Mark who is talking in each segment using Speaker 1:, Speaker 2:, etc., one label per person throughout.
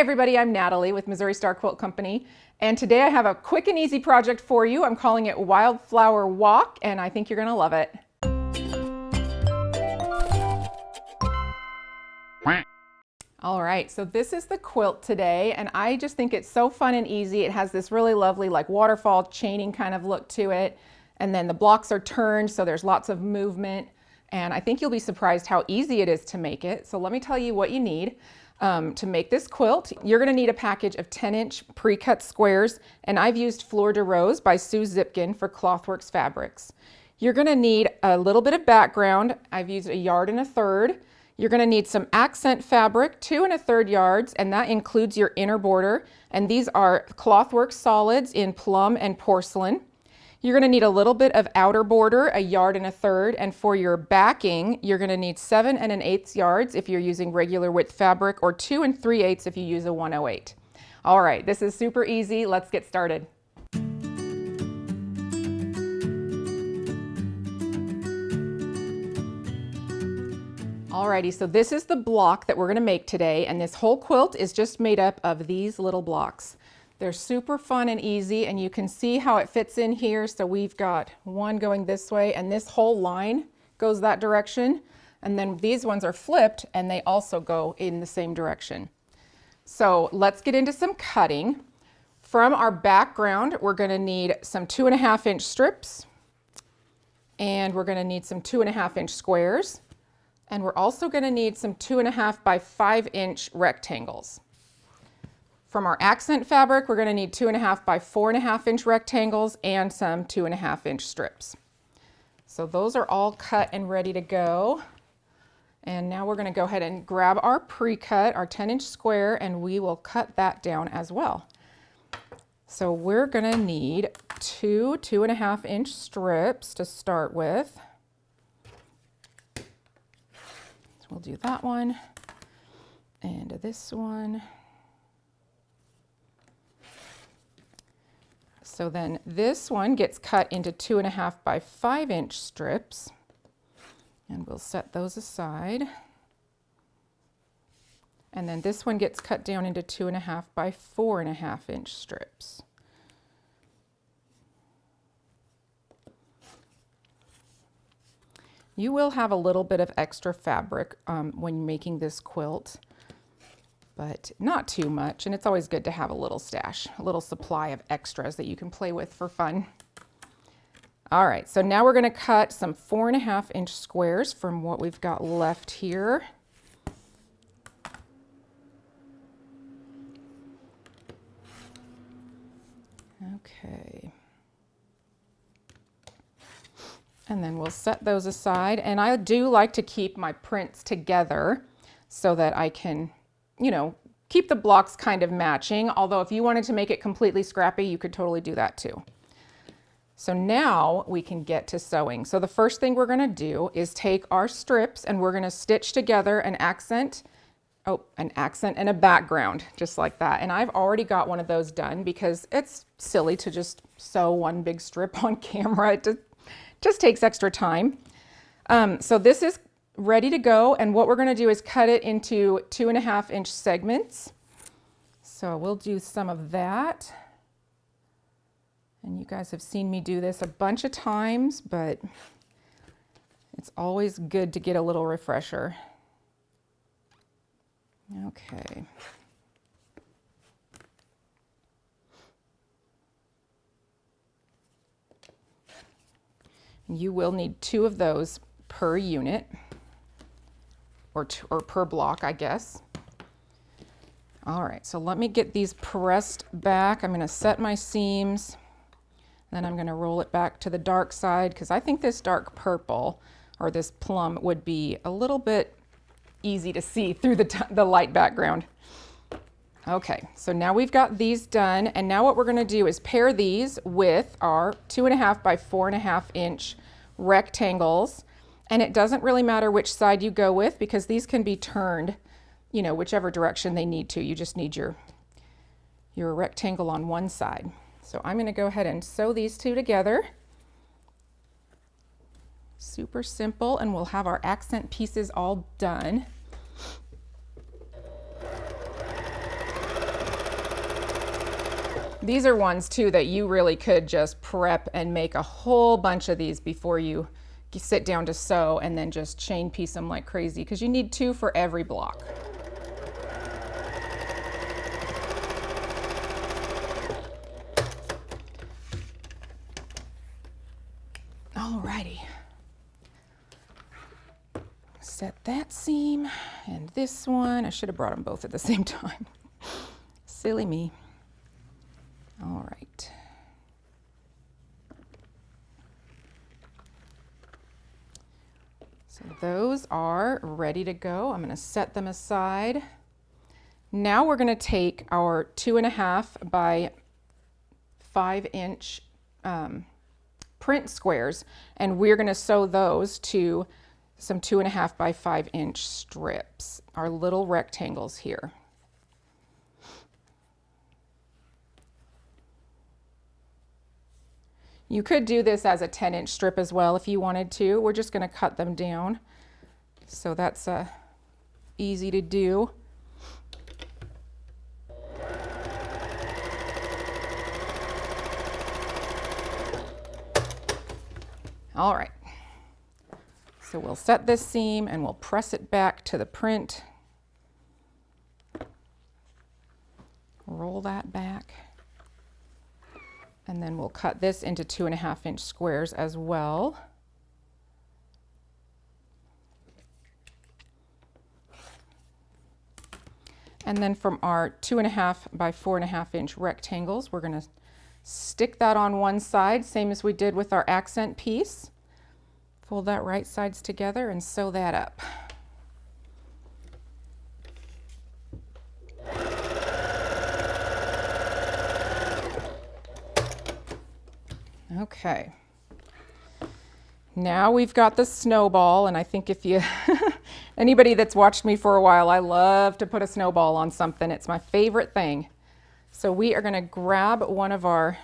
Speaker 1: everybody, I'm Natalie with Missouri Star Quilt Company, and today I have a quick and easy project for you. I'm calling it Wildflower Walk, and I think you're gonna love it. All right, so this is the quilt today, and I just think it's so fun and easy. It has this really lovely like waterfall chaining kind of look to it, and then the blocks are turned, so there's lots of movement, and I think you'll be surprised how easy it is to make it. So let me tell you what you need. To make this quilt, you're going to need a package of 10-inch pre-cut squares, and I've used Fleur De Rose by Sue Zipkin for Clothworks fabrics. You're going to need a little bit of background. I've used 1 1/3 yards. You're going to need some accent fabric, 2 1/3 yards, and that includes your inner border. And these are Clothworks solids in plum and porcelain. You're going to need a little bit of outer border, 1 1/3 yards, and for your backing, you're going to need 7 1/8 yards if you're using regular width fabric, or 2 3/8 if you use a 108. All right, this is super easy. Let's get started. Alrighty, so this is the block that we're going to make today, and this whole quilt is just made up of these little blocks. They're super fun and easy, and you can see how it fits in here. So we've got one going this way, and this whole line goes that direction. And then these ones are flipped, and they also go in the same direction. So let's get into some cutting. From our background, we're going to need some 2.5-inch strips, and we're going to need some 2.5-inch squares, and we're also going to need some 2.5 by 5-inch rectangles. From our accent fabric, we're going to need 2.5 by 4.5-inch rectangles and some 2.5-inch strips. So those are all cut and ready to go. And now we're going to go ahead and grab our pre-cut, our 10-inch square, and we will cut that down as well. So we're going to need 2 2.5-inch strips to start with. So we'll do that one and this one. So then this one gets cut into 2.5 by 5-inch strips, and we'll set those aside. And then this one gets cut down into 2.5 by 4.5-inch strips. You will have a little bit of extra fabric when making this quilt, but not too much, and it's always good to have a little stash, a little supply of extras that you can play with for fun. All right, so now we're going to cut some 4.5-inch squares from what we've got left here. Okay. And then we'll set those aside, and I do like to keep my prints together so that I can, you know, keep the blocks kind of matching, although if you wanted to make it completely scrappy, you could totally do that too. So now we can get to sewing. So the first thing we're going to do is take our strips, and we're going to stitch together an accent and a background, just like that. And I've already got one of those done because it's silly to just sew one big strip on camera. It just takes extra time. So this is ready to go, and what we're going to do is cut it into 2.5-inch segments. So we'll do some of that, and you guys have seen me do this a bunch of times, but it's always good to get a little refresher. Okay. You will need 2 of those per unit, or per block, I guess. All right, so let me get these pressed back. I'm going to set my seams, then I'm going to roll it back to the dark side, because I think this dark purple, or this plum, would be a little bit easy to see through the light background. Okay, so now we've got these done, and now what we're going to do is pair these with our 2.5 by 4.5-inch rectangles. And it doesn't really matter which side you go with, because these can be turned, you know, whichever direction they need to. You just need your rectangle on one side. So I'm going to go ahead and sew these 2 together. Super simple, and we'll have our accent pieces all done. These are ones too that you really could just prep and make a whole bunch of these before you sit down to sew, and then just chain piece them like crazy, because you need 2 for every block. Alrighty. Set that seam and this one. I should have brought them both at the same time. Silly me. All right. So those are ready to go. I'm going to set them aside. Now we're going to take our 2.5 by 5 inch print squares, and we're going to sew those to some 2.5 by 5 inch strips, our little rectangles here. You could do this as a 10-inch strip as well if you wanted to. We're just going to cut them down, so that's easy to do. All right, so we'll set this seam and we'll press it back to the print. Roll that back. And then we'll cut this into 2.5 inch squares as well. And then from our 2.5 by 4.5 inch rectangles, we're going to stick that on one side, same as we did with our accent piece. Fold that right sides together and sew that up. Okay, now we've got the snowball, and I think if you, anybody that's watched me for a while, I love to put a snowball on something. It's my favorite thing. So we are going to grab one of our,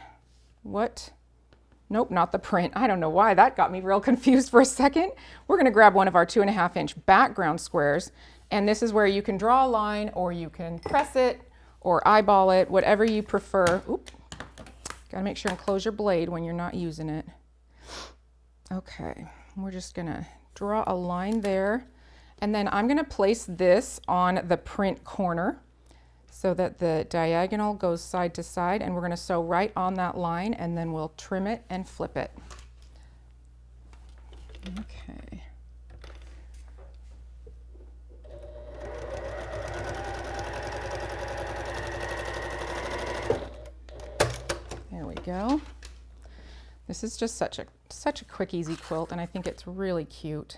Speaker 1: nope, not the print. I don't know why that got me real confused for a second. We're going to grab one of our 2.5 inch background squares, and this is where you can draw a line, or you can press it or eyeball it, whatever you prefer. Oop. Got to make sure and close your blade when you're not using it. Okay, we're just going to draw a line there, and then I'm going to place this on the print corner so that the diagonal goes side to side, and we're going to sew right on that line, and then we'll trim it and flip it. Okay. There we go. This is just such a quick, easy quilt, and I think it's really cute.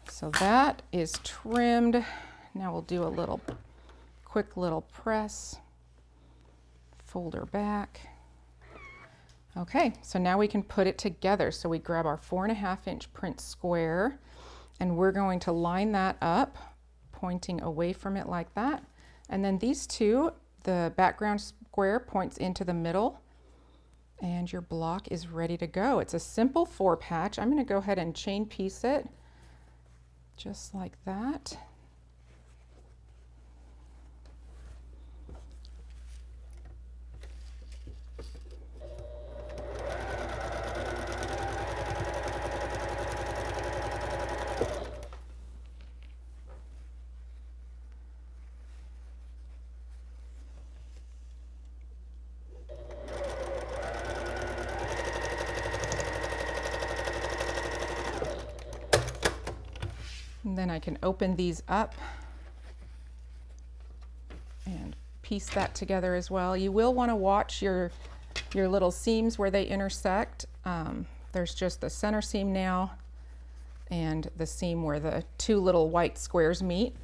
Speaker 1: So that is trimmed. Now we'll do a quick little press, fold her back. Okay, so now we can put it together. So we grab our 4.5 inch print square, and we're going to line that up, pointing away from it like that. And then these two, the background square points into the middle, and your block is ready to go. It's a simple 4-patch. I'm going to go ahead and chain piece it just like that. And then I can open these up and piece that together as well. You will want to watch your little seams where they intersect. There's just the center seam now and the seam where the two little white squares meet.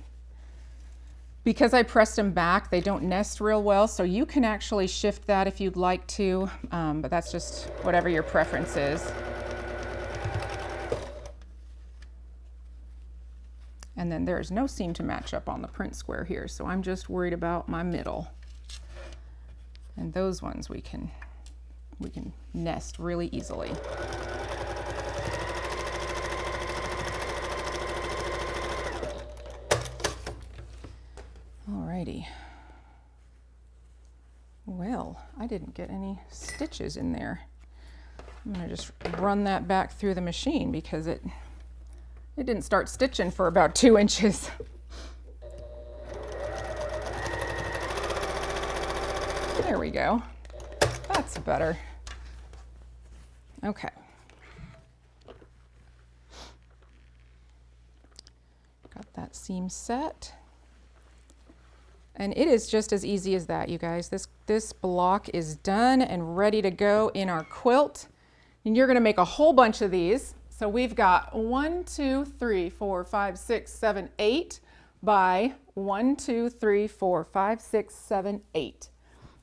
Speaker 1: Because I pressed them back, they don't nest real well, so you can actually shift that if you'd like to, but that's just whatever your preference is. And then there's no seam to match up on the print square here, so I'm just worried about my middle. And those ones we can nest really easily. Alrighty. Well, I didn't get any stitches in there. I'm gonna just run that back through the machine because it didn't start stitching for about 2 inches. There we go. That's better. Okay. Got that seam set. And it is just as easy as that, you guys. This block is done and ready to go in our quilt. And you're gonna make a whole bunch of these. So we've got 1, 2, 3, 4, 5, 6, 7, 8 by 1, 2, 3, 4, 5, 6, 7, 8.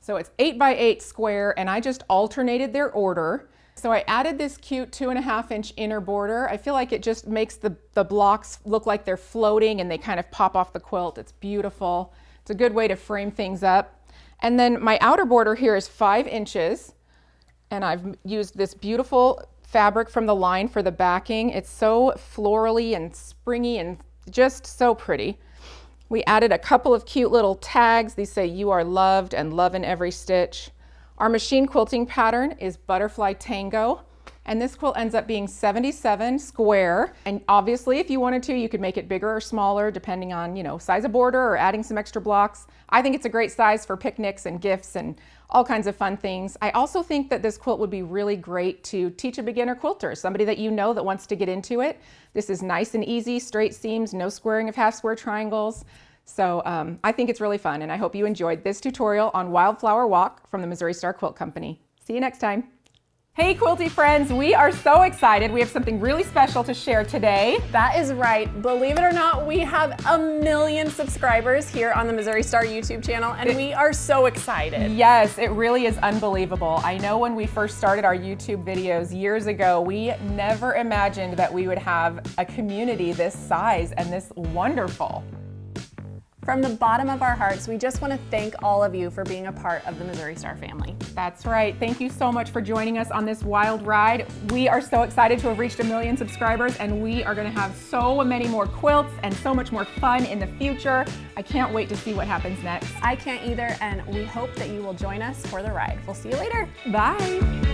Speaker 1: So it's 8 by 8 square, and I just alternated their order. So I added this cute 2.5 inch inner border. I feel like it just makes the blocks look like they're floating and they kind of pop off the quilt. It's beautiful. It's a good way to frame things up. And then my outer border here is 5 inches, and I've used this beautiful fabric from the line for the backing. It's so florally and springy and just so pretty. We added a couple of cute little tags. These say "You are loved" and "Love in every stitch." Our machine quilting pattern is Butterfly Tango, and this quilt ends up being 77 square. And obviously, if you wanted to, you could make it bigger or smaller depending on, you know, size of border or adding some extra blocks. I think it's a great size for picnics and gifts and all kinds of fun things. I also think that this quilt would be really great to teach a beginner quilter, somebody that you know that wants to get into it. This is nice and easy, straight seams, no squaring of half square triangles. So I think it's really fun, and I hope you enjoyed this tutorial on Wildflower Walk from the Missouri Star Quilt Company. See you next time. Hey Quilty friends, we are so excited. We have something really special to share today.
Speaker 2: That is right. Believe it or not, we have 1 million subscribers here on the Missouri Star YouTube channel, and we are so excited.
Speaker 1: Yes, it really is unbelievable. I know when we first started our YouTube videos years ago, we never imagined that we would have a community this size and this wonderful.
Speaker 2: From the bottom of our hearts, we just want to thank all of you for being a part of the Missouri Star family.
Speaker 1: That's right. Thank you so much for joining us on this wild ride. We are so excited to have reached 1 million subscribers, and we are going to have so many more quilts and so much more fun in the future. I can't wait to see what happens next.
Speaker 2: I can't either, and we hope that you will join us for the ride. We'll see you later.
Speaker 1: Bye.